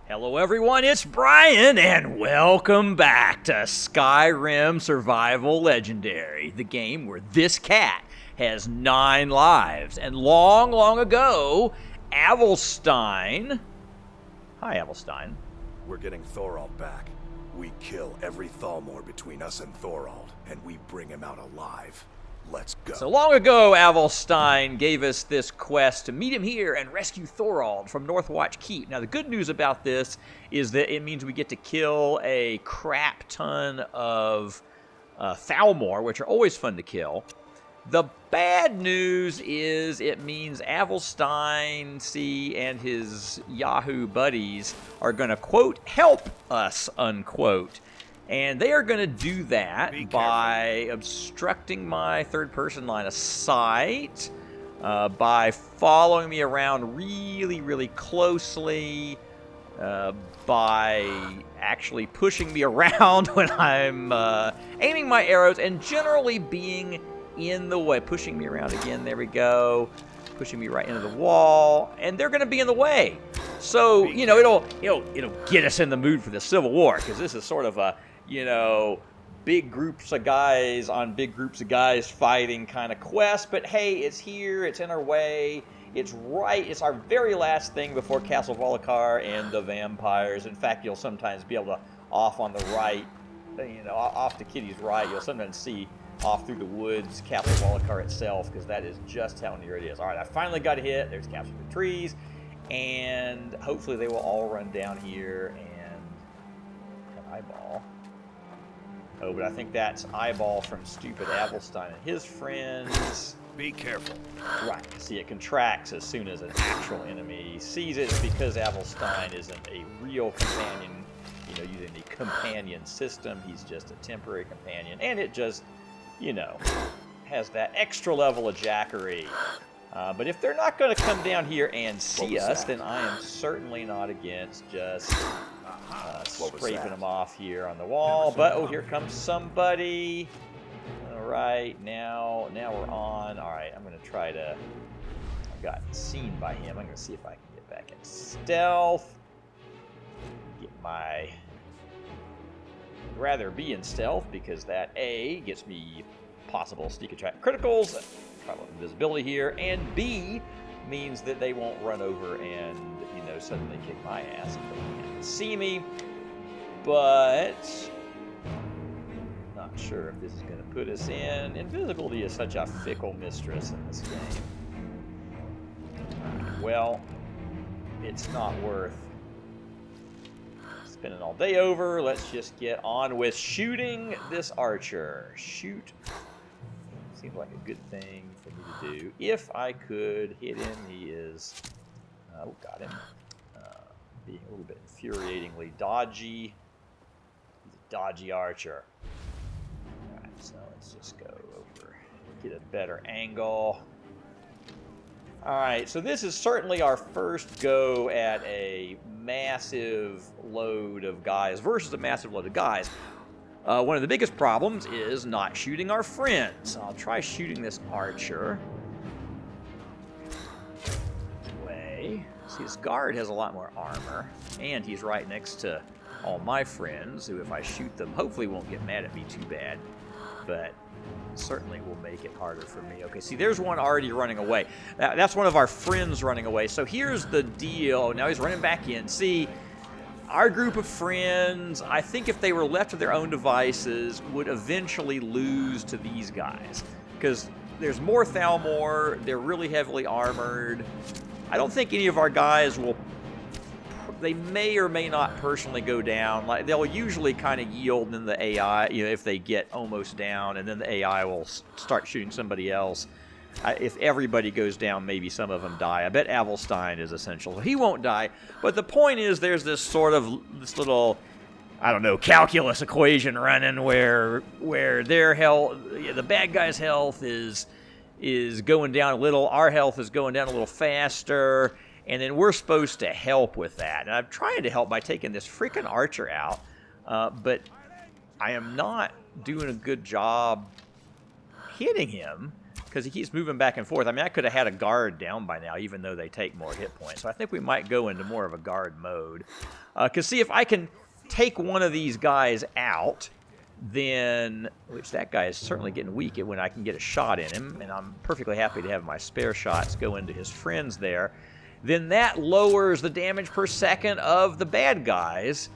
Hello everyone, it's Brian, and welcome back to Skyrim Survival Legendary, the game where this cat has 9 lives. And long, long ago, Avulstein... Hi, Avulstein. We're getting Thorald back. We kill every Thalmor between us and Thorald, and we bring him out alive. Let's go. So long ago, Avulstein gave us this quest to meet him here and rescue Thorald from Northwatch Keep. Now, the good news about this is that it means we get to kill a crap ton of Thalmor, which are always fun to kill. The bad news is it means Avulstein, and his Yahoo buddies are going to, quote, help us, unquote. And they are going to do that by obstructing my third-person line of sight, by following me around really, really closely, by actually pushing me around when I'm aiming my arrows, and generally being in the way. Pushing me around again, there we go. Pushing me right into the wall, and they're going to be in the way. So, you know, it'll get us in the mood for the Civil War, because this is sort of a, you know, big groups of guys on big groups of guys fighting kind of quest. But hey, it's here, it's in our way, it's our very last thing before Castle Volkihar and the vampires. In fact, you'll sometimes be able to, off on the right, you know, off to Kitty's right, you'll sometimes see off through the woods Castle Volkihar itself, because that is just how near it is. All right, I finally got hit. There's captured the trees, and hopefully they will all run down here and an eyeball. Oh, but I think that's eyeball from stupid Avulstein and his friends. Be careful. Right. See, it contracts as soon as an actual enemy sees it. It's because Avulstein isn't a real companion, you know, using the companion system. He's just a temporary companion, and it just, you know, has that extra level of jackery. But if they're not going to come down here and see us, then I am certainly not against just scraping them off here on the wall. But, oh, here comes somebody. All right, now we're on. All right, I'm going to try to... I got seen by him. I'm going to see if I can get back in stealth. Get my... I'd rather be in stealth, because that, A, gets me possible sneak attack criticals, probably invisibility here, and B, means that they won't run over and, you know, suddenly kick my ass if they can't see me. But not sure if this is going to put us in. Invisibility is such a fickle mistress in this game. Well, it's not worth spending all day over. Let's just get on with shooting this archer. Shoot. Seems like a good thing for me to do. If I could hit him, he is... oh, got him. Being a little bit infuriatingly dodgy. He's a dodgy archer. Alright, so let's just go over, get a better angle. Alright, so this is certainly our first go at a massive load of guys versus a massive load of guys. One of the biggest problems is not shooting our friends. I'll try shooting this archer. See, his guard has a lot more armor, and he's right next to all my friends, who, if I shoot them, hopefully won't get mad at me too bad, but certainly will make it harder for me. Okay, see, there's one already running away. That's one of our friends running away. So here's the deal. Now he's running back in. See, our group of friends, I think if they were left to their own devices, would eventually lose to these guys, because there's more Thalmor. They're really heavily armored. I don't think any of our guys will... They may or may not personally go down. Like, they'll usually kind of yield, and then the AI, you know, if they get almost down, and then the AI will start shooting somebody else. If everybody goes down, maybe some of them die. I bet Avulstein is essential. He won't die. But the point is, there's this sort of, this little, I don't know, calculus equation running where their health, the bad guy's health is going down a little, our health is going down a little faster, and then we're supposed to help with that. And I'm trying to help by taking this freaking archer out, but I am not doing a good job hitting him. because he keeps moving back and forth. I mean, I could have had a guard down by now, even though they take more hit points. So I think we might go into more of a guard mode. Because see, if I can take one of these guys out, then, which that guy is certainly getting weak when I can get a shot in him, and I'm perfectly happy to have my spare shots go into his friends there, then that lowers the damage per second of the bad guys.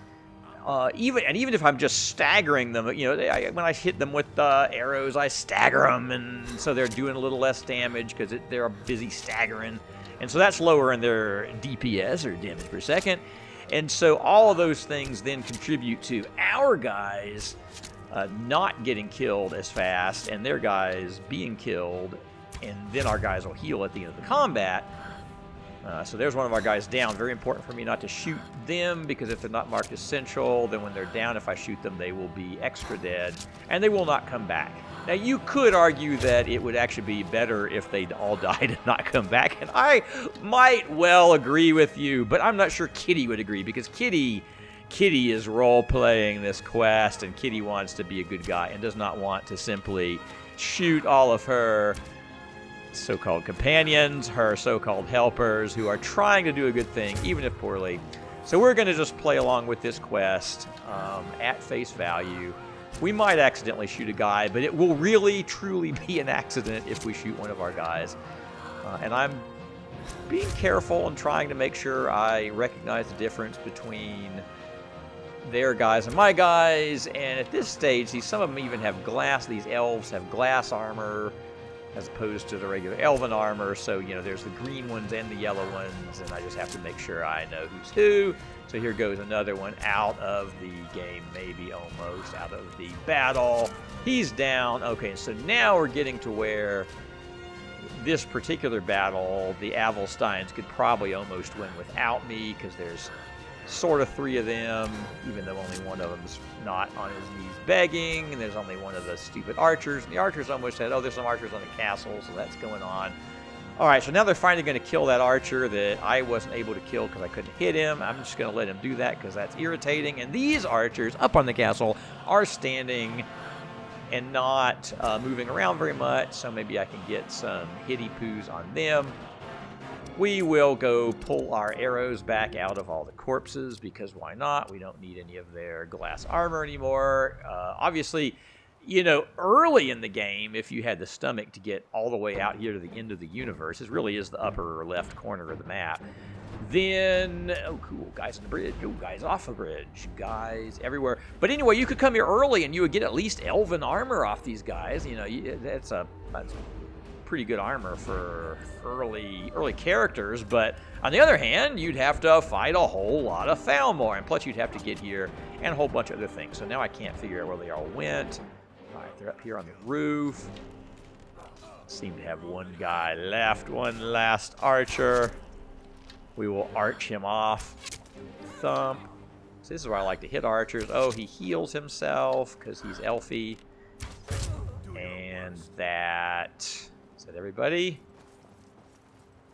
Even if I'm just staggering them, you know, when I hit them with arrows, I stagger them, and so they're doing a little less damage because they're busy staggering, and so that's lowering their DPS, or damage per second. And so all of those things then contribute to our guys not getting killed as fast, and their guys being killed, and then our guys will heal at the end of the combat. So there's one of our guys down. Very important for me not to shoot them, because if they're not marked essential, then when they're down, if I shoot them, they will be extra dead, and they will not come back. Now, you could argue that it would actually be better if they all died and not come back, and I might well agree with you, but I'm not sure Kitty would agree, because Kitty is role-playing this quest, and Kitty wants to be a good guy and does not want to simply shoot all of her so-called companions, her so-called helpers, who are trying to do a good thing, even if poorly. So we're going to just play along with this quest at face value. We might accidentally shoot a guy, but it will really, truly be an accident if we shoot one of our guys. And I'm being careful and trying to make sure I recognize the difference between their guys and my guys. And at this stage, see, some of them even have glass. These elves have glass armor as opposed to the regular elven armor. So, you know, there's the green ones and the yellow ones, and I just have to make sure I know who's who. So here goes another one out of the game, maybe almost out of the battle. He's down. Okay, so now we're getting to where this particular battle, the Avulsteins could probably almost win without me, because there's sort of 3 of them, even though only one of them's not on his knees begging, and there's only one of the stupid archers, and the archers almost said, oh, there's some archers on the castle, so that's going on. All right, so now they're finally going to kill that archer that I wasn't able to kill because I couldn't hit him. I'm just going to let him do that because that's irritating, and these archers up on the castle are standing and not moving around very much, so maybe I can get some hitty-poos on them. We will go pull our arrows back out of all the corpses, because why not? We don't need any of their glass armor anymore. Obviously, you know, early in the game, if you had the stomach to get all the way out here to the end of the universe, this really is the upper left corner of the map, then, oh cool, guys on the bridge, oh, guys off the bridge, guys everywhere. But anyway, you could come here early and you would get at least elven armor off these guys. You know, that's pretty good armor for early characters, but on the other hand, you'd have to fight a whole lot of Thalmor, and plus you'd have to get here and a whole bunch of other things. So now I can't figure out where they all went. All right, they're up here on the roof. Seem to have one guy left, one last archer. We will arch him off. Thump. So this is where I like to hit archers. Oh, he heals himself because he's elfy. And that... Is that everybody?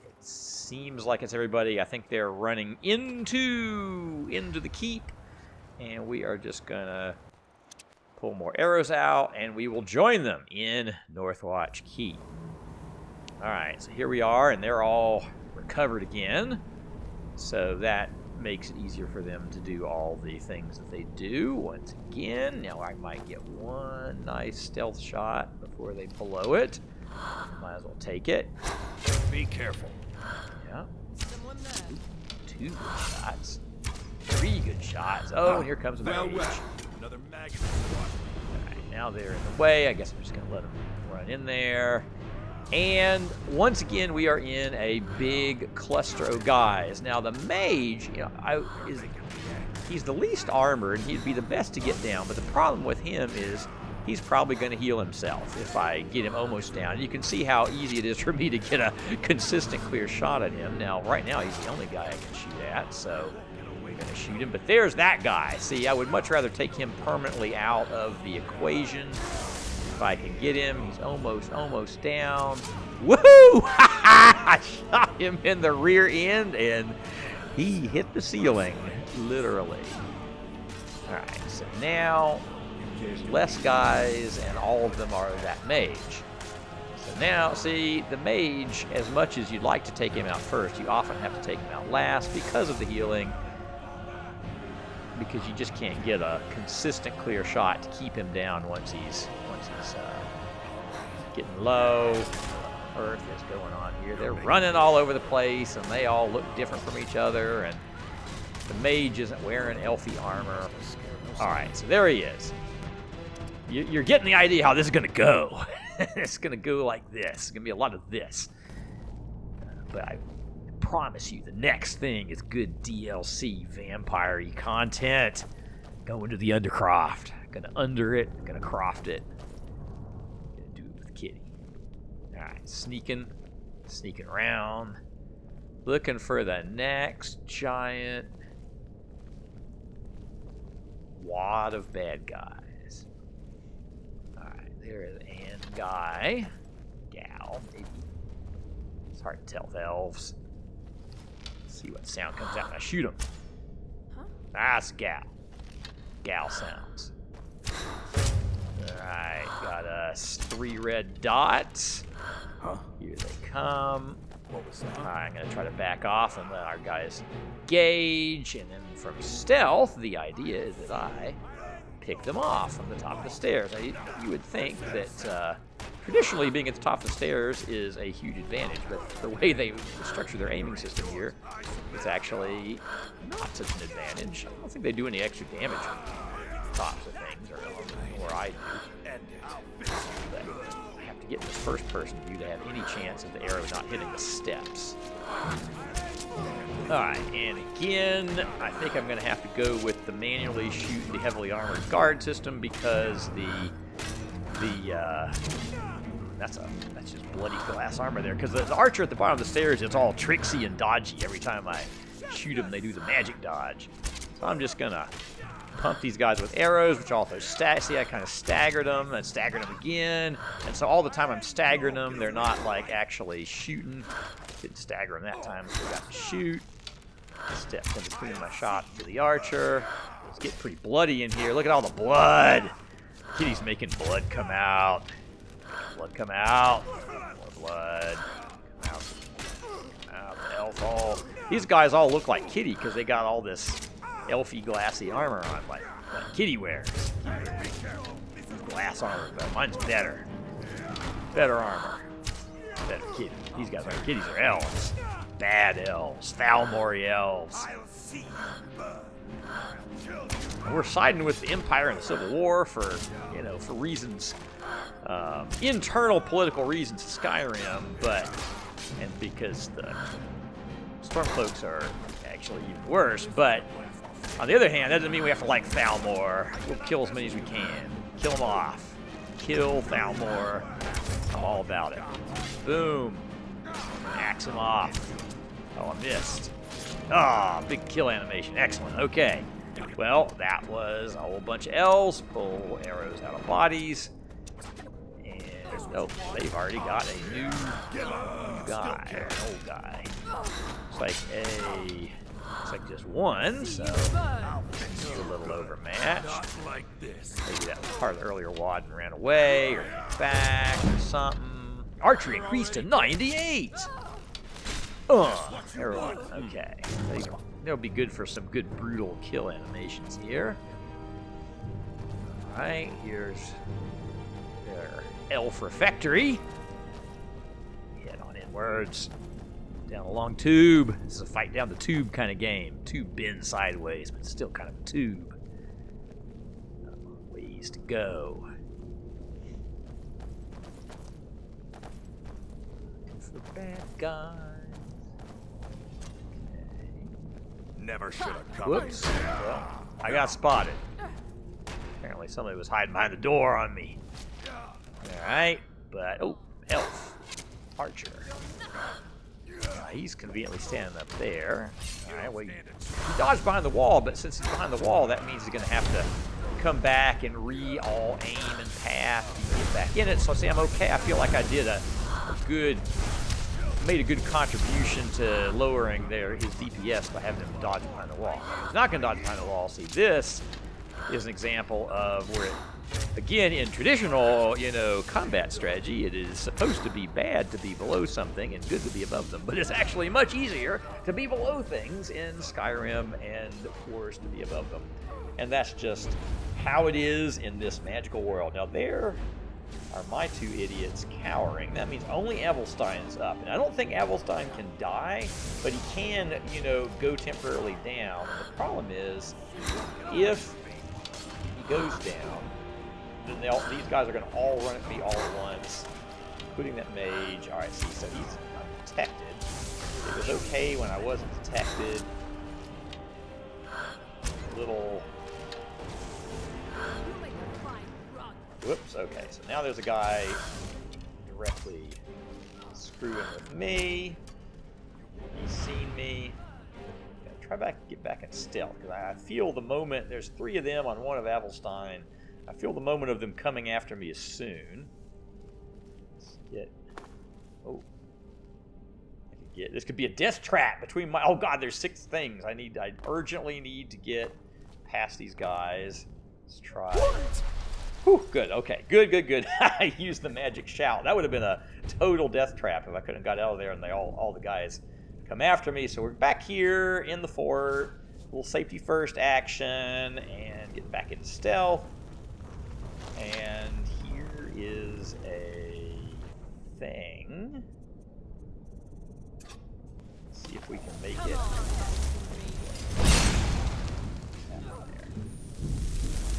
It seems like it's everybody. I think they're running into the keep, and we are just gonna pull more arrows out, and we will join them in Northwatch Keep. All right, so here we are, and they're all recovered again, so that makes it easier for them to do all the things that they do once again. Now I might get one nice stealth shot before they blow it. Might as well take it. Be careful. Yeah. 2 good shots. 3 good shots. Oh, and here comes a mage. Another maggot. Alright, now they're in the way. I guess I'm just going to let them run in there. And once again, we are in a big cluster of guys. Now, the mage, you know, he's the least armored. He'd be the best to get down, but the problem with him is he's probably going to heal himself if I get him almost down. You can see how easy it is for me to get a consistent, clear shot at him. Now, right now, he's the only guy I can shoot at, so we're going to shoot him. But there's that guy. See, I would much rather take him permanently out of the equation. If I can get him, he's almost down. Woohoo! I shot him in the rear end, and he hit the ceiling, literally. All right, so now... there's less guys, and all of them are that mage. So now, see, the mage, as much as you'd like to take him out first, you often have to take him out last because of the healing. Because you just can't get a consistent, clear shot to keep him down once he's getting low. What on earth is going on here? They're running all over the place, and they all look different from each other, and the mage isn't wearing elfy armor. All right, so there he is. You're getting the idea how this is going to go. It's going to go like this. It's going to be a lot of this. But I promise you, the next thing is good DLC vampire-y content. Going to the Undercroft. Gonna under it. Gonna croft it. Gonna do it with Kitty. All right, sneaking around, looking for the next giant wad of bad guys. All right, there is an guy, gal, maybe. It's hard to tell with elves. See what sound comes out when I shoot him. Huh? That's gal. Gal sounds. Alright, got us 3 red dots. Huh? Here they come. What was that? Alright, I'm going to try to back off and let our guys engage. And then from stealth, the idea is that I pick them off from the top of the stairs. Now, you would think that traditionally being at the top of the stairs is a huge advantage, but the way they structure their aiming system here, it's actually not such an advantage. I don't think they do any extra damage on the tops of things, or I do. But I have to get in this first-person view to have any chance of the arrow not hitting the steps. Alright, and again, I think I'm going to have to go with the manually shoot the heavily armored guard system because that's just bloody glass armor there. Because the archer at the bottom of the stairs, it's all tricksy and dodgy. Every time I shoot them, they do the magic dodge. So I'm just going to pump these guys with arrows, which also see, I kind of staggered them and staggered them again. And so all the time I'm staggering them, they're not like actually shooting. Didn't stagger them that time, so we got to shoot. Step in between my shot to the archer. It's getting pretty bloody in here. Look at all the blood. Kitty's making blood come out. Blood come out. More blood. Come out. Come out. The elf all. These guys all look like Kitty because they got all this elfy glassy armor on, like Kitty wears. Glass armor, but mine's better. Better armor. Better Kitty. These guys aren't Kitties, are elves. Bad elves. Thalmori elves. And we're siding with the Empire in the Civil War for reasons, internal political reasons to Skyrim, and because the Stormcloaks are actually even worse, but on the other hand, that doesn't mean we have to like Thalmor. We'll kill as many as we can. Kill them off. Kill Thalmor. I'm all about it. Boom. Axe him off. Oh, I missed. Ah, big kill animation. Excellent. Okay. Well, that was a whole bunch of elves. Pull arrows out of bodies. And, oh, they've already got a new guy, or an old guy. Looks like just one, so it's a little overmatched. Maybe that was part of the earlier wad and ran away, or back, or something. Archery increased to 98! Everyone, okay. That'll be good for some good brutal kill animations here. Alright, here's their elf refectory. Head on inwards. Down a long tube. This is a fight down the tube kind of game. Tube bends sideways, but still kind of a tube. Ways to go. Looking for bad guys. Never should have come. Whoops. Well, I got spotted. Apparently somebody was hiding behind the door on me. Alright, but... oh, elf. Archer. He's conveniently standing up there. Alright, well, he dodged behind the wall, but since he's behind the wall, that means he's going to have to come back and all aim and path and get back in it. So see, I'm okay. I feel like I did made a good contribution to lowering his DPS by having him dodge behind the wall. He's not going to dodge behind the wall. See, this is an example of where it Again, in traditional, combat strategy, it is supposed to be bad to be below something and good to be above them. But it's actually much easier to be below things in Skyrim and worse to be above them. And that's just how it is in this magical world. Now, there are my two idiots cowering. That means only Avulstein's up. And I don't think Avulstein can die, but he can, go temporarily down. And the problem is, if he goes down, then these guys are going to all run at me all at once, including that mage. All right, see, so he's undetected. It was okay when I wasn't detected. Little... Whoops, okay, so now there's a guy directly screwing with me. He's seen me. Gotta try get back in stealth, because I feel the moment, there's 3 of them on one of Avulstein. I feel the moment of them coming after me is soon. Let's get... Oh. This could be a death trap between my... Oh god, there's 6 things. I urgently need to get past these guys. Let's try... Whew, good, okay. Good. I used the magic shout. That would have been a total death trap if I couldn't have got out of there and all the guys come after me. So we're back here in the fort. A little safety first action and get back into stealth. And here is a thing. Let's see if we can make it.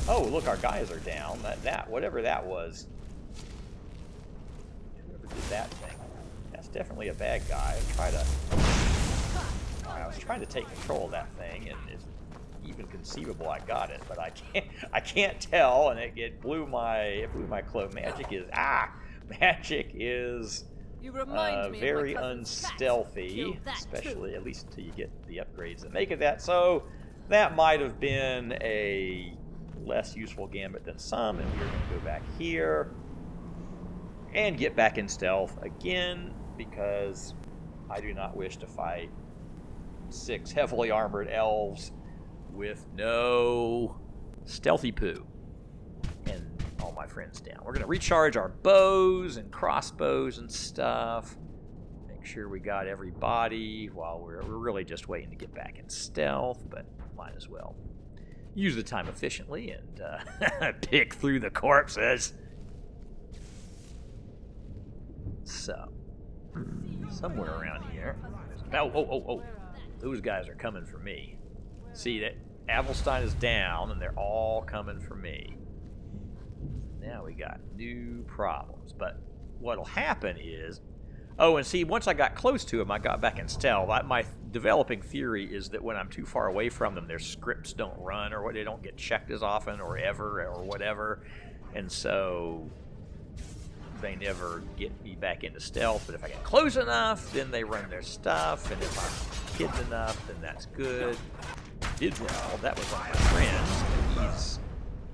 Oh, look, our guys are down. That whatever that was. Whoever did that thing. That's definitely a bad guy. I was trying to take control of that thing, and it's even conceivable I got it, but I can't tell, and it blew my cloak. Magic is very unstealthy, especially at least until you get the upgrades that make it that. So that might have been a less useful gambit than some, and we're going to go back here and get back in stealth again, because I do not wish to fight 6 heavily armored elves with no stealthy poo and all my friends down. We're going to recharge our bows and crossbows and stuff, make sure we got everybody while we're really just waiting to get back in stealth, but might as well use the time efficiently and pick through the corpses. So, somewhere around here. Oh. Those guys are coming for me. See, that Avulstein is down, and they're all coming for me. Now we got new problems. But what'll happen is... Oh, and see, once I got close to them, I got back in stealth. My developing theory is that when I'm too far away from them, their scripts don't run, or they don't get checked as often, or ever, or whatever. And so they never get me back into stealth. But if I get close enough, then they run their stuff. And if I'm hidden enough, then that's good. Did well. That was on my friend.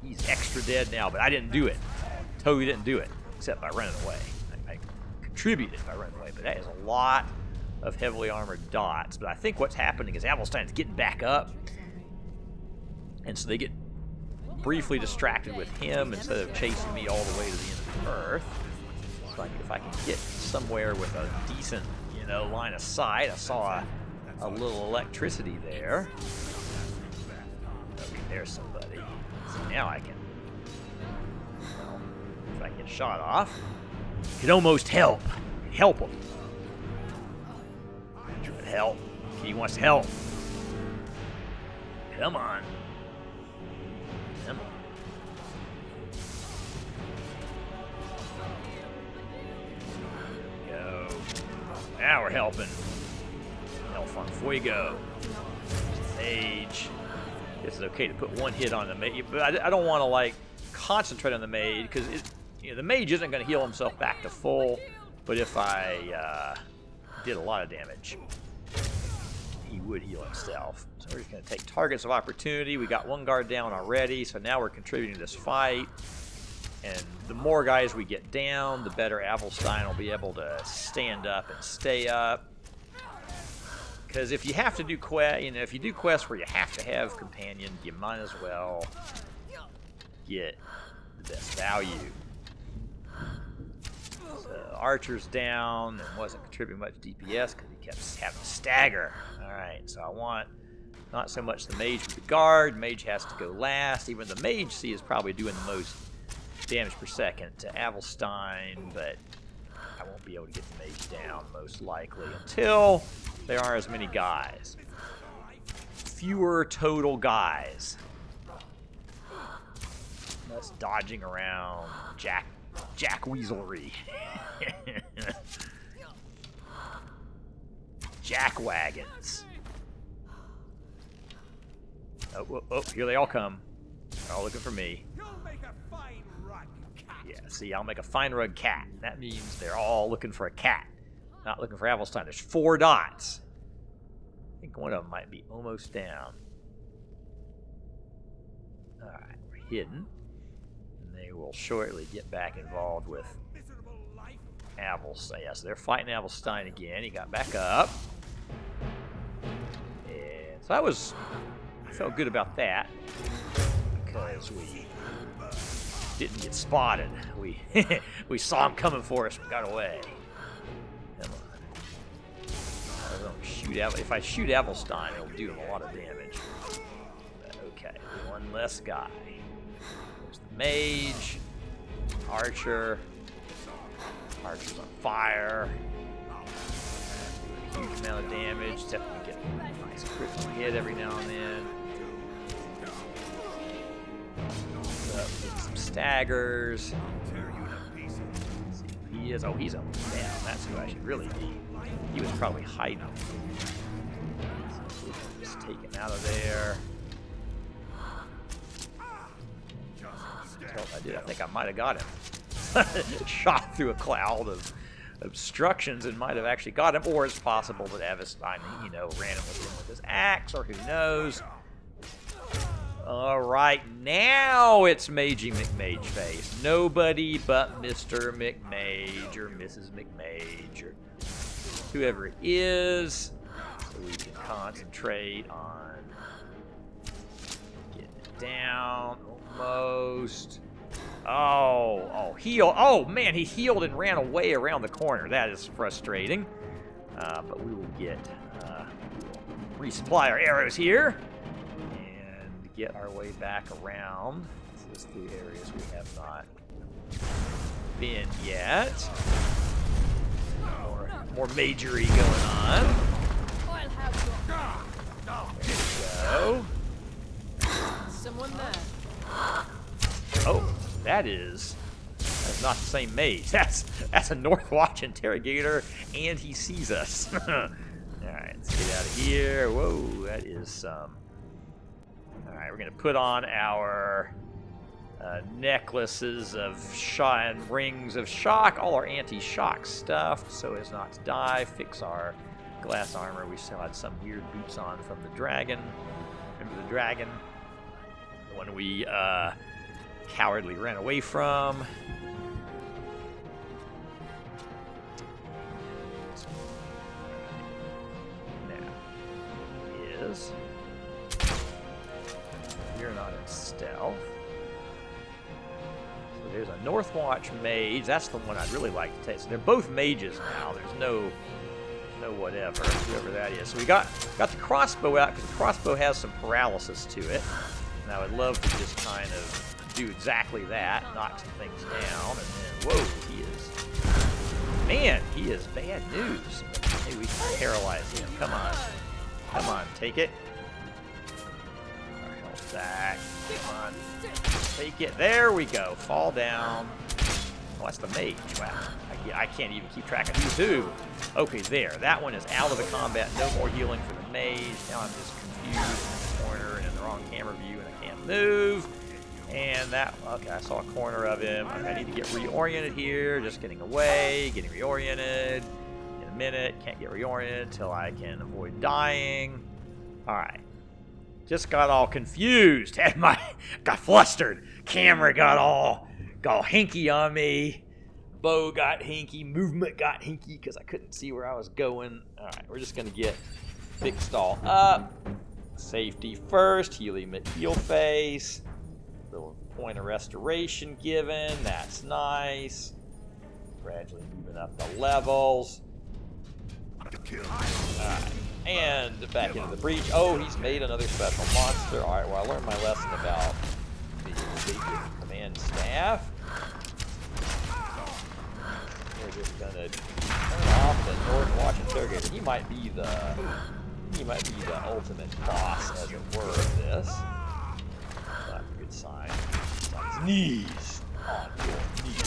He's extra dead now, but I didn't do it. Totally didn't do it, except by running away. I contributed by running away, but that is a lot of heavily armored dots. But I think what's happening is Avulstein's getting back up, and so they get briefly distracted with him instead of chasing me all the way to the end of the earth. So if I can get somewhere with a decent, line of sight. I saw a little electricity there. Okay, there's somebody. So now I can, if I get shot off, it almost help him. Try to help. He wants help. Come on. Go. Now we're helping. Elf on Fuego. Mage. It's okay to put one hit on the mage, but I don't want to concentrate on the mage, because the mage isn't going to heal himself back to full. But if I did a lot of damage, he would heal himself. So we're just going to take targets of opportunity. We got one guard down already, so now we're contributing to this fight. And the more guys we get down, the better Avulstein will be able to stand up and stay up. Because if you have to do if you do quests where you have to have companions, you might as well get the best value. So Archer's down and wasn't contributing much DPS because he kept having to stagger. Alright, so I want not so much the mage but the guard. Mage has to go last. Even the mage, see, is probably doing the most damage per second to Avulstein, but I won't be able to get the mage down most likely until there are as many guys. Fewer total guys. Less dodging around Jack Weaselry. Jack wagons. Oh, here they all come. They're all looking for me. Yeah, see, I'll make a fine rug cat. That means they're all looking for a cat. Not looking for Avulstein. There's 4 dots. I think one of them might be almost down. Alright, we're hidden. And they will shortly get back involved with Avulstein. Yeah, so they're fighting Avulstein again. He got back up. And so I felt good about that. Because we didn't get spotted. We saw him coming for us and got away. Come on. I don't shoot if I shoot Avulstein, it'll do him a lot of damage. But okay, one less guy. There's the mage, Archer. Archer's on fire. Do a huge amount of damage. Definitely get a nice critical hit every now and then. Some staggers. He is. Oh, he's almost down. That's who I should really be. He was probably hiding. Just take him out of there. I think I might have got him. Shot through a cloud of obstructions and might have actually got him, or it's possible that Avulstein, ran him with his axe, or who knows. Alright, now it's Magey McMage face. Nobody but Mr. McMage or Mrs. McMage or whoever it is. So we can concentrate on getting it down almost. Heal. Oh, man, he healed and ran away around the corner. That is frustrating. But we will resupply our arrows here. Get our way back around. This is the areas we have not been yet. More majory going on. There we go. Someone there. Oh, that's not the same mage. That's a Northwatch interrogator, and he sees us. All right, let's get out of here. Whoa, that is some. Alright, we're going to put on our necklaces of shock and rings of shock, all our anti-shock stuff, so as not to die. Fix our glass armor. We still had some weird boots on from the dragon. Remember the dragon? The one we cowardly ran away from. Now is... You're not in stealth. So there's a Northwatch mage. That's the one I'd really like to take. So they're both mages now. There's no whatever, whoever that is. So we got the crossbow out because the crossbow has some paralysis to it. And I would love to just kind of do exactly that, knock some things down, and then whoa, he is bad news. Maybe we can paralyze him. Come on, take it. Back. Come on. Take it. There we go. Fall down. Oh, that's the mage. Wow. I can't even keep track of who's who. Okay, there. That one is out of the combat. No more healing for the mage. Now I'm just confused in the corner and in the wrong camera view, and I can't move. And that... Okay, I saw a corner of him. Okay, I need to get reoriented here. Just getting away. Getting reoriented. In a minute. Can't get reoriented until I can avoid dying. Alright. Just got all confused. Got flustered. Camera got all hinky on me. Bow got hinky. Movement got hinky because I couldn't see where I was going. All right, we're just gonna get fixed all up. Safety first. Heal face. Little point of restoration given. That's nice. Gradually moving up the levels. Alright. And back into the breach. Oh, he's made another special monster. Alright, well, I learned my lesson about the basic command staff. We're just gonna turn off the Northwatch Interrogator. He might be the ultimate boss, as it were, of this. That's a good sign. He's on his knees. On your knees.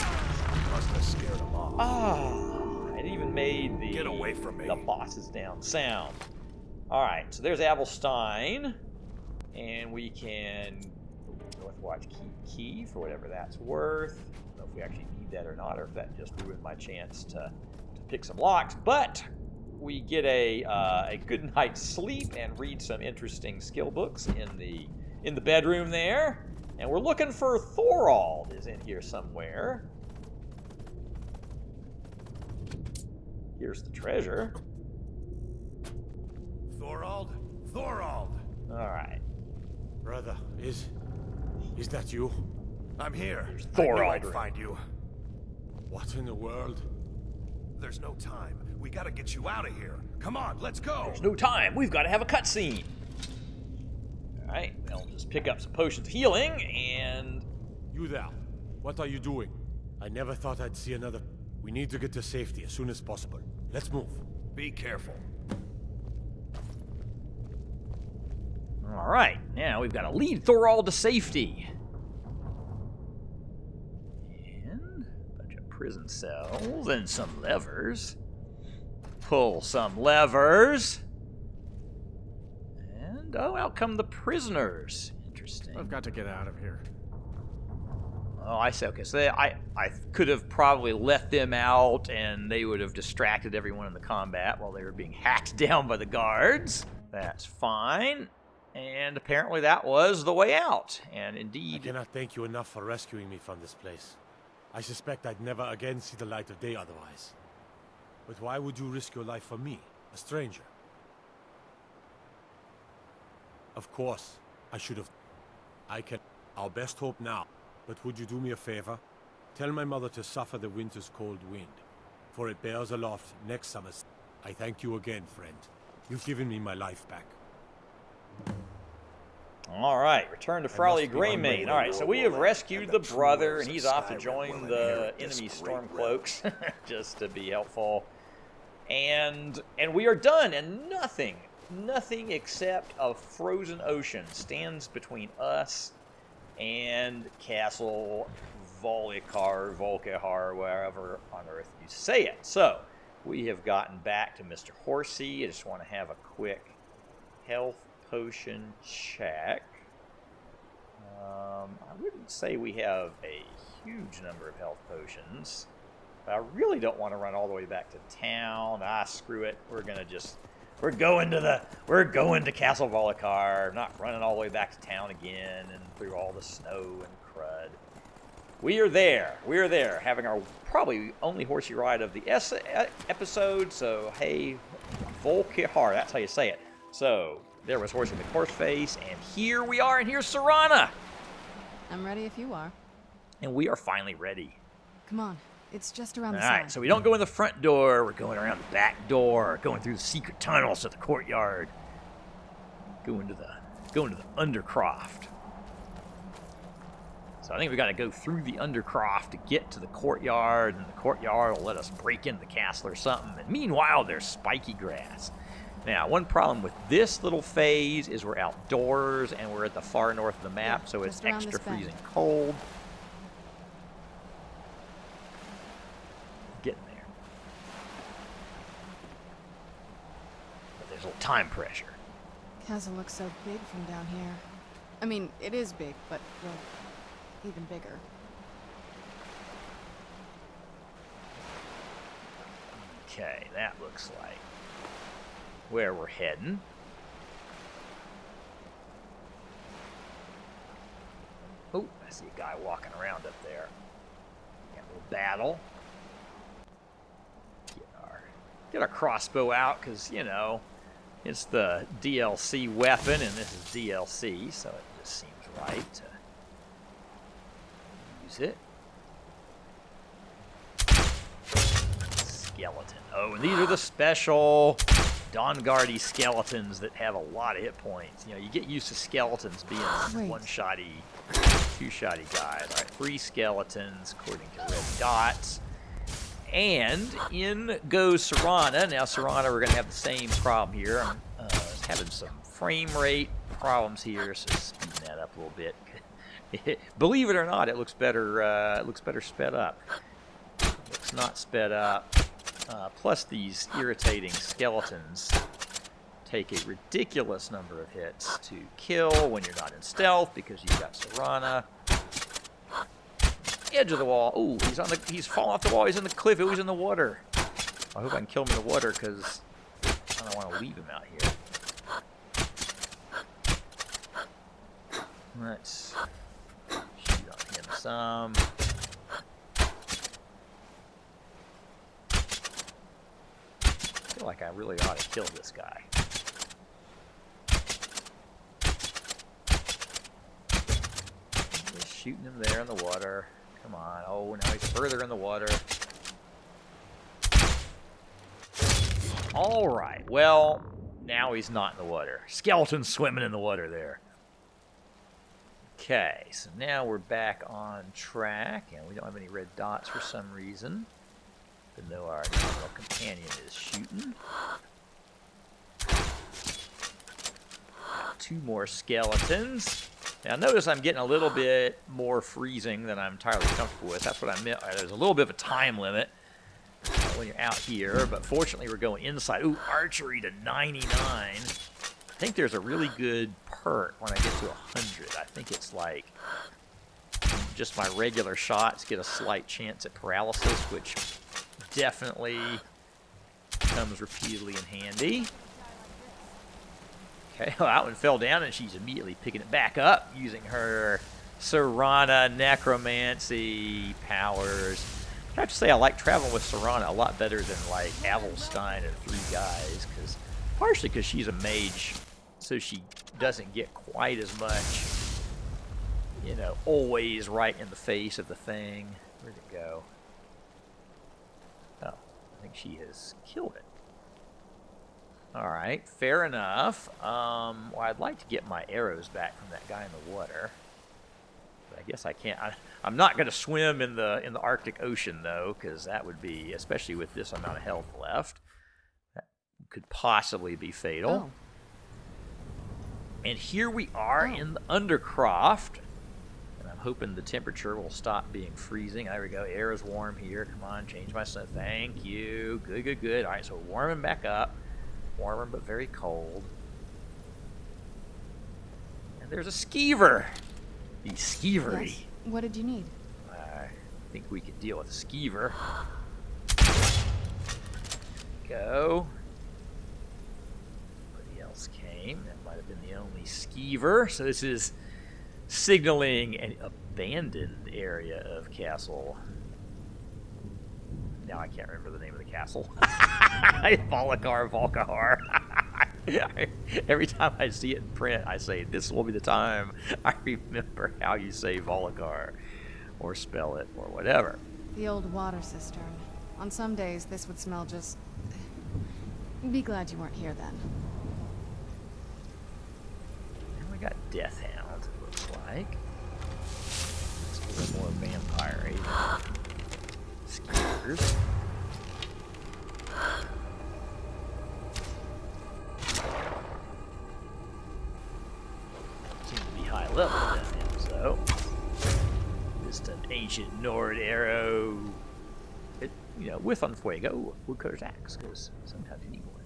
Must have scared him off. Ah, it even made the, Get away from me. The bosses down sound. Alright, so there's Avulstein. And we can Northwatch Keep key for whatever that's worth. I don't know if we actually need that or not, or if that just ruined my chance to pick some locks. But we get a good night's sleep and read some interesting skill books in the bedroom there. And we're looking for Thorald is in here somewhere. Here's the treasure. Thorald? Thorald! Alright. Brother, is that you? I'm here. Thorald. I knew I'd find you. What in the world? There's no time. We gotta get you out of here. Come on, let's go! There's no time. We've got to have a cutscene. Alright, well, just pick up some potions of healing, and... You there. What are you doing? I never thought I'd see another... We need to get to safety as soon as possible. Let's move. Be careful. Alright, now we've got to lead Thorald to safety. And a bunch of prison cells and some levers. Pull some levers. And, oh, out come the prisoners. Interesting. I've got to get out of here. Oh, I see. Okay, so I could have probably let them out, and they would have distracted everyone in the combat while they were being hacked down by the guards. That's fine. And apparently that was the way out. And indeed... I cannot thank you enough for rescuing me from this place. I suspect I'd never again see the light of day otherwise. But why would you risk your life for me, a stranger? Of course, I should have... I can... Our best hope now. But would you do me a favor? Tell my mother to suffer the winter's cold wind, for it bears aloft next summer. I thank you again, friend. You've given me my life back. All right, return to Frawley Greymane. All right, so we have rescued the brother, and he's off to join the enemy Stormcloaks, just to be helpful. And we are done, and nothing except a frozen ocean stands between us and Castle Volkihar, wherever on earth you say it. So, we have gotten back to Mr. Horsey. I just want to have a quick health potion check. I wouldn't say we have a huge number of health potions, but I really don't want to run all the way back to town. Screw it. We're going to Castle Volkihar. Not running all the way back to town again and through all the snow and crud. We are there, having our probably only horsey ride of the episode. So, hey, Volkihar, that's how you say it. So, there was Horsey McHorseface, and here we are, and here's Serana. I'm ready if you are. And we are finally ready. Come on, it's just around the All right, side. so we don't go in the front door. We're going around the back door, going through the secret tunnels to the courtyard, going to the Undercroft. So I think we got to go through the Undercroft to get to the courtyard, and the courtyard will let us break into the castle or something. And meanwhile, there's spiky grass. Now, one problem with this little phase is we're outdoors, and we're at the far north of the map, so it's extra freezing cold. Getting there. But there's a little time pressure. Castle looks so big from down here. I mean, it is big, but, well, even bigger. Okay, that looks like where we're heading. Oh, I see a guy walking around up there. Got a little battle. Get our crossbow out, because, you know, it's the DLC weapon, and this is DLC, so it just seems right to use it. Skeleton. Oh, and these are the special Dawnguardy skeletons that have a lot of hit points. You know, you get used to skeletons being one-shotty, two-shotty guys. All right, 3 skeletons according to red dots. And in goes Serana. Now, Serana, we're going to have the same problem here. I'm having some frame rate problems here, so speeding that up a little bit. Believe it or not, it looks better. It looks better sped up. Looks not sped up. Plus, these irritating skeletons take a ridiculous number of hits to kill when you're not in stealth because you've got Serana. Edge of the wall. Ooh, he's falling off the wall. He's in the cliff. Oh, he's in the water. I hope I can kill him in the water because I don't want to leave him out here. Let's shoot on him some. I feel like I really ought to kill this guy. Just shooting him there in the water. Come on. Oh, now he's further in the water. All right. Well, now he's not in the water. Skeleton's swimming in the water there. Okay, so now we're back on track, and we don't have any red dots for some reason, even though our nominal companion is shooting. Got 2 more skeletons. Now notice I'm getting a little bit more freezing than I'm entirely comfortable with. That's what I meant. There's a little bit of a time limit when you're out here, but fortunately we're going inside. Ooh, archery to 99. I think there's a really good perk when I get to 100. I think it's like just my regular shots get a slight chance at paralysis, which definitely comes repeatedly in handy. Okay, well, that one fell down, and she's immediately picking it back up using her Serana necromancy powers. I have to say I like traveling with Serana a lot better than like Avulstein and 3 guys, partially because she's a mage, so she doesn't get quite as much, you know, always right in the face of the thing. Where'd it go? Oh, I think she has killed it. All right, fair enough. Well, I'd like to get my arrows back from that guy in the water, but I guess I can't. I'm not going to swim in the Arctic Ocean though, because that would be, especially with this amount of health left, that could possibly be fatal. Oh. And here we are in the Undercroft. And I'm hoping the temperature will stop being freezing. There we go. Air is warm here. Come on, change my stuff. Thank you. Good, good, good. All right, so we're warming back up. Warmer but very cold. And there's a skeever. The skeevery. Yes. What did you need? I think we could deal with a skeever. Go. Came. That might have been the only skeever. So this is signaling an abandoned area of Castle. Now I can't remember the name of the castle. Volkihar. Every time I see it in print, I say, this will be the time I remember how you say Volkihar, or spell it, or whatever. The old water cistern. On some days, this would smell just... Be glad you weren't here then. We got Death Hound, it looks like. It's a little more vampire-y. Skeeters. Seem to be high level Death Hounds, though. Just an ancient Nord arrow. It, you know, with on fuego, woodcutter's axe, because sometimes you need one.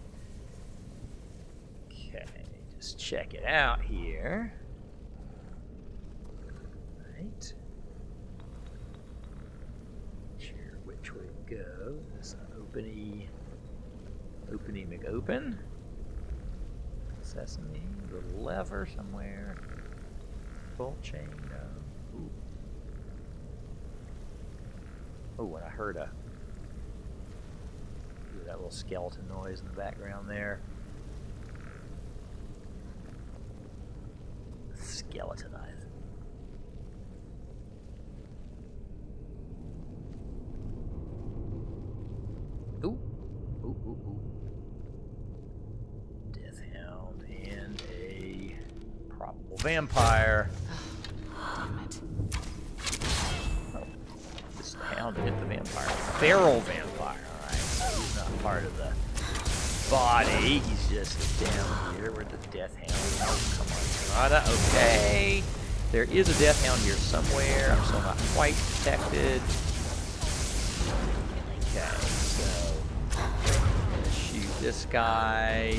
Okay. Let's check it out here. Right. Sure which way to go. This openy McOpen. Sesame. Little lever somewhere. Bolt chain. No. Ooh. Oh, and I heard that little skeleton noise in the background there. Skeletonized. probable vampire. Damn it. Oh, this hound hit the vampire. Feral vampire. Alright, so he's not part of the body. He's just down here where the death hound. Oh, come on, Serrata. Okay. There is a death hound here somewhere. I'm still not quite detected. Okay, so let's shoot this guy.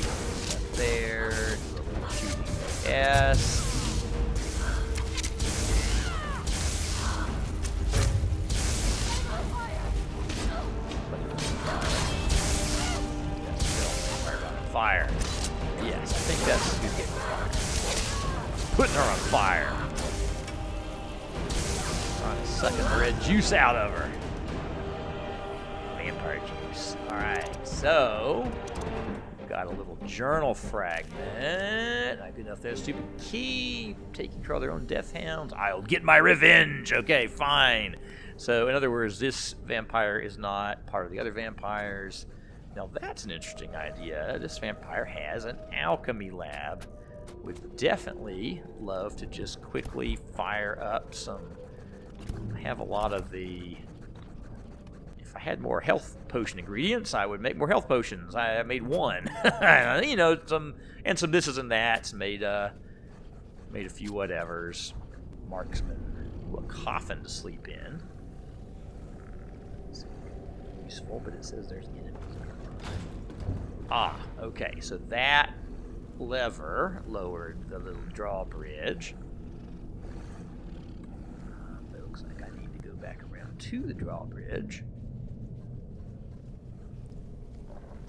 Up there. Do a little shooting. Yes. Fire. Yes, I think that's who's getting fired. Putting her on fire. Trying to sucking the red juice out of her. Vampire juice. Alright, so got a little journal fragment. Not good enough. There's a stupid key. Taking control of their own death hounds. I'll get my revenge. Okay, fine. So, in other words, this vampire is not part of the other vampires. Now, that's an interesting idea. This vampire has an alchemy lab. Would definitely love to just quickly fire up some. I have a lot of the. If I had more health potion ingredients, I would make more health potions. I made one. You know, some thises and that's. Made a few whatevers. Marksman. Ooh, a coffin to sleep in. It's useful, but it says there's enemies. Ah, okay. So that lever lowered the little drawbridge. It looks like I need to go back around to the drawbridge.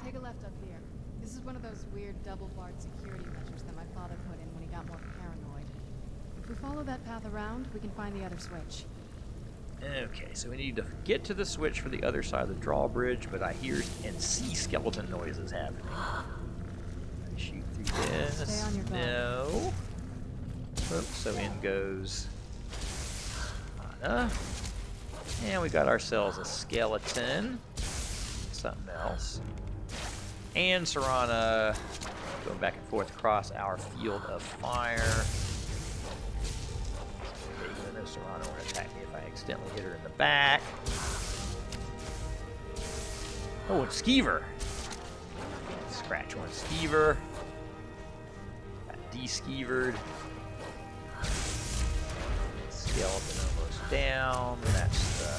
Take a left up here. This is one of those weird double-barred security measures that my father put in when he got more paranoid. If we follow that path around, we can find the other switch. Okay, so we need to get to the switch for the other side of the drawbridge, but I hear and see skeleton noises happening. I shoot through this. Stay on your guard. No. Oops, so in goes Anna. And we got ourselves a skeleton. Something else. And Serrana going back and forth across our field of fire. Serrano will attack me if I accidentally hit her in the back. Oh, and Skeever. Scratch one Skeever. Got de-skeevered. Skeleton almost down. That's the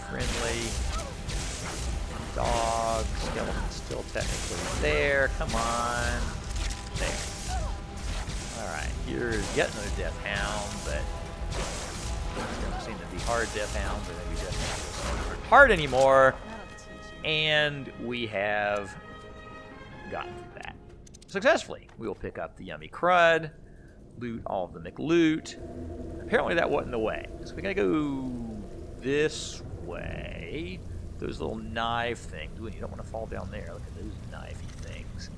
friendly dog. Skeleton still technically there. Come on. There. Alright, here's yet another death hound, but doesn't seem to be hard death hounds, or maybe death hounds aren't hard anymore. And we have gotten through that successfully. We will pick up the yummy crud, loot all of the McLoot. Apparently that wasn't the way. So we gotta go this way. Those little knife things. Ooh, you don't want to fall down there. Look at those knifey things.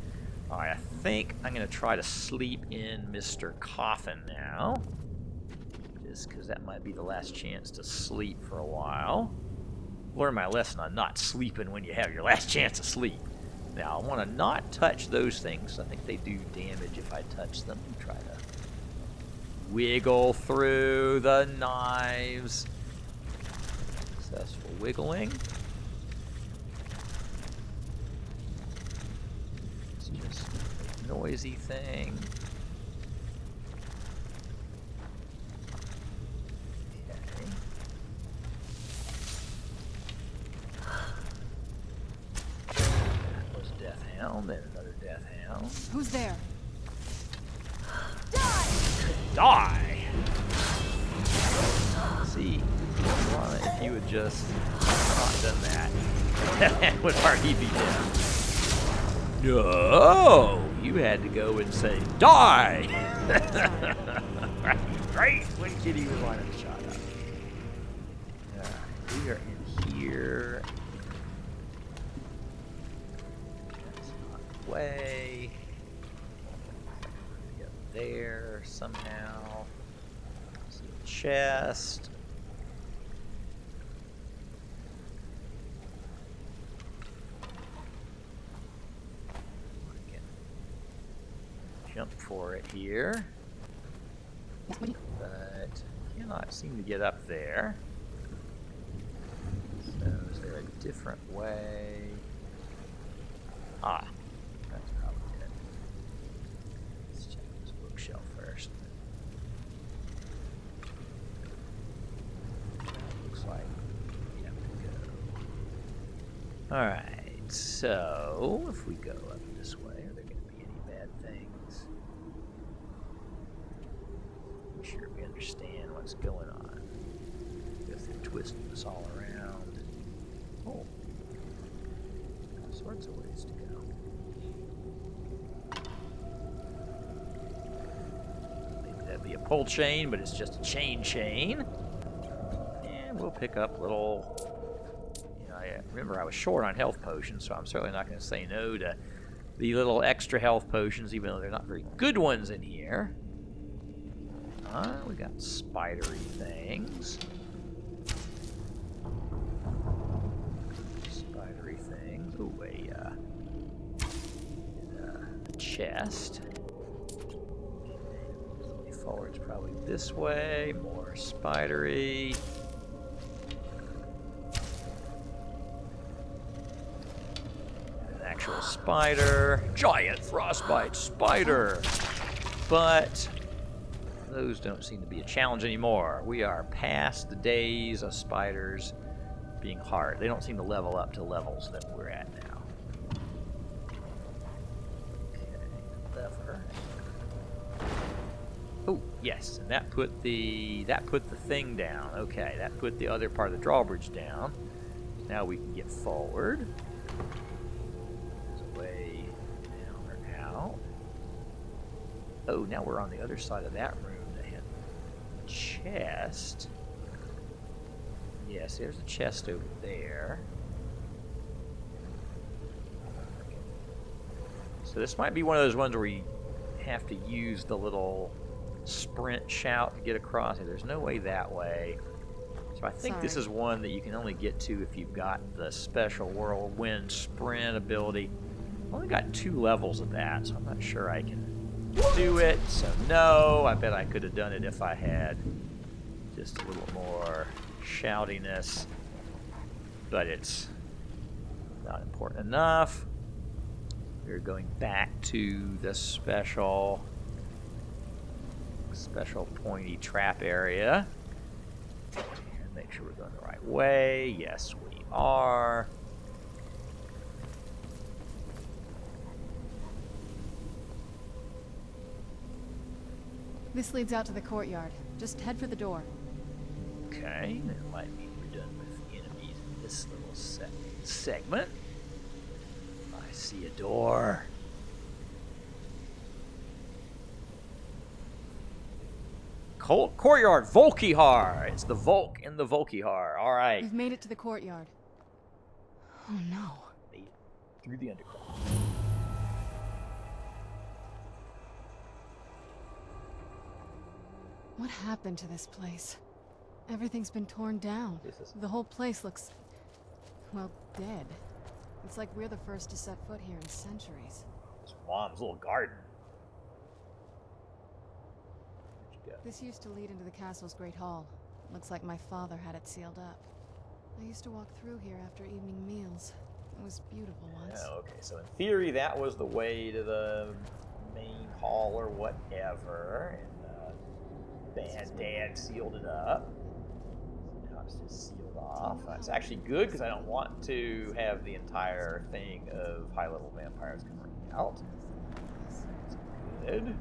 Alright, I think I'm gonna try to sleep in Mr. Coffin now. Because that might be the last chance to sleep for a while. Learn my lesson on not sleeping when you have your last chance to sleep. Now, I want to not touch those things. I think they do damage if I touch them. Try to wiggle through the knives. Successful wiggling. It's just a noisy thing. Then another death hound. Who's there? Die! See, if you had just not done that, that would already be dead. No! You had to go and say, die! Right when Kitty was lining the shot up. We are in here. Way get there somehow. See a chest. I can jump for it here. but cannot seem to get up there. So is there a different way? Ah, that's probably it. Let's check this bookshelf first. Looks like we have to go. Alright, so if we go up this way, are there going to be any bad things? Make sure we understand what's going on. If they're twisting us all around. Oh. All sorts of ways to go. Maybe that'd be a pull chain, but it's just a chain. And we'll pick up little... You know, I remember I was short on health potions, so I'm certainly not going to say no to the little extra health potions, even though they're not very good ones in here. We got spidery things. Ooh, a chest. The way forward's probably this way. More spidery. An actual spider. Giant frostbite spider. But those don't seem to be a challenge anymore. We are past the days of spiders being hard. They don't seem to level up to levels that we're at now. Okay, lever. Oh, yes, and that put the thing down. Okay, that put the other part of the drawbridge down. Now we can get forward. There's a way down or out. Oh, now we're on the other side of that room to hit the chest. Yes, there's a chest over there. So this might be one of those ones where you have to use the little sprint shout to get across. There's no way that way. So I think this is one that you can only get to if you've got the special whirlwind sprint ability. I've only got 2 levels of that, so I'm not sure I can do it. So no, I bet I could have done it if I had just a little more shoutiness, but it's not important enough. We're going back to the special pointy trap area and make sure we're going the right way. Yes, we are. This leads out to the courtyard. Just head for the door. Okay, that might mean we're done with enemies in this little segment. I see a door. Courtyard Volkihar. It's the Volk in the Volkihar. All right. We've made it to the courtyard. Oh no. Made it through the Undercroft. What happened to this place? Everything's been torn down. The whole place looks, well, dead. It's like we're the first to set foot here in centuries. It's Mom's little garden. Where'd you go? This used to lead into the castle's great hall. Looks like my father had it sealed up. I used to walk through here after evening meals. It was beautiful once. Oh, okay. So in theory, that was the way to the main hall or whatever. And Bad Dad sealed it up. Now it's just sealed off. It's actually good because I don't want to have the entire thing of high-level vampires coming out. That's good. And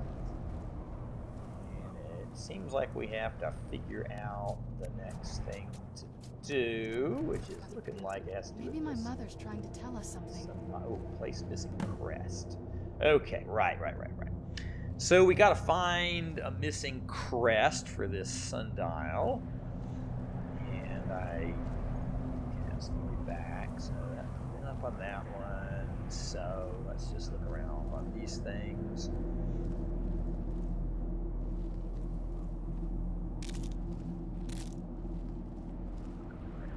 it seems like we have to figure out the next thing to do, which is looking like it has to do with Maybe my this. mother's trying to tell us something. Oh, place missing crest. Okay, right. So we gotta find a missing crest for this sundial. And I cast my way back, so that went up on that one. So let's just look around on these things.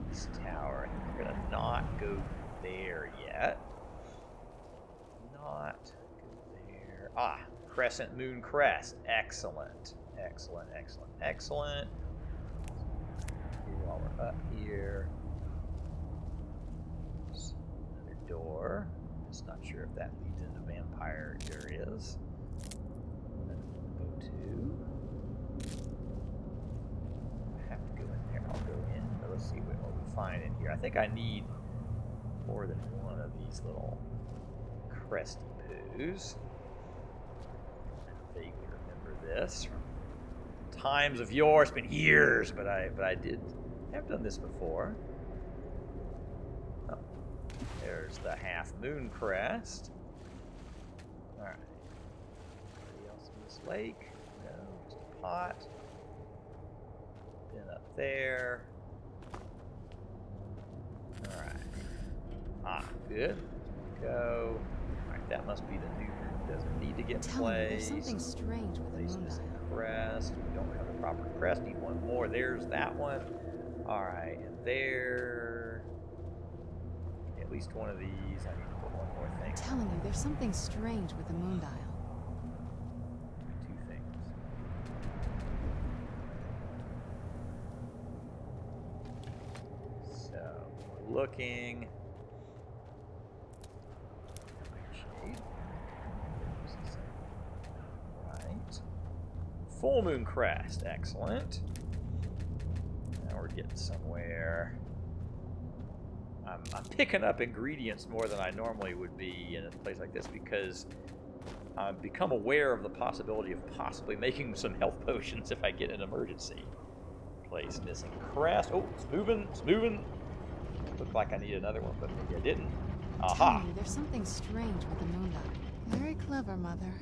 This tower, I think we're gonna not go there yet. Not go there. Ah! Crescent Moon Crest. Excellent. Excellent, excellent, excellent. While we're up here, there's another door. Just not sure if that leads into vampire areas. Go to. I have to go in there. I'll go in, but let's see what we find in here. I think I need more than one of these little cresty poos. I vaguely remember this from times of yore. It's been years, but I have done this before. Oh, there's the half moon crest. All right. Anybody else in this lake? No, just a pot. Then up there. All right. Ah, good. Go. All right, that must be the new room. Doesn't need to get placed. There's something strange with the moon dial. Crest. We don't have a proper crest. Need one more. There's that one. All right, and there. At least one of these. I need to put one more thing. I'm telling you, there's something strange with the moon dial. Two things. So, we're looking. Right. Full moon crest. Excellent. Now we're getting somewhere. I'm picking up ingredients more than I normally would be in a place like this because I've become aware of the possibility of possibly making some health potions if I get an emergency. Place missing crest. Oh, it's moving. It's moving. Looked like I need another one, but maybe I didn't. Aha! Telling you, there's something strange with the moon dial. Very clever, Mother.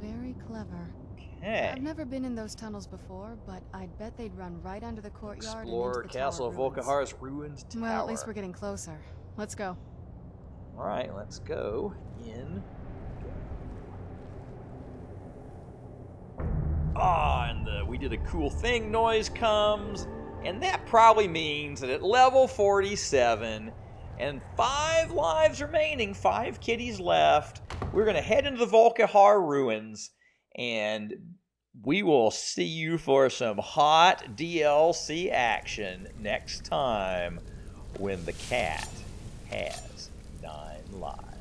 Very clever. Okay. I've never been in those tunnels before, but I'd bet they'd run right under the courtyard Explore and into the Castle tower ruins. Volkihar's ruins tower. Well, at least we're getting closer. Let's go. All right, let's go in. Ah, and we did a cool thing noise comes, and that probably means that at level 47 and 5 lives remaining, 5 kitties left, we're going to head into the Volkihar ruins, and we will see you for some hot DLC action next time when the cat has 9 lives.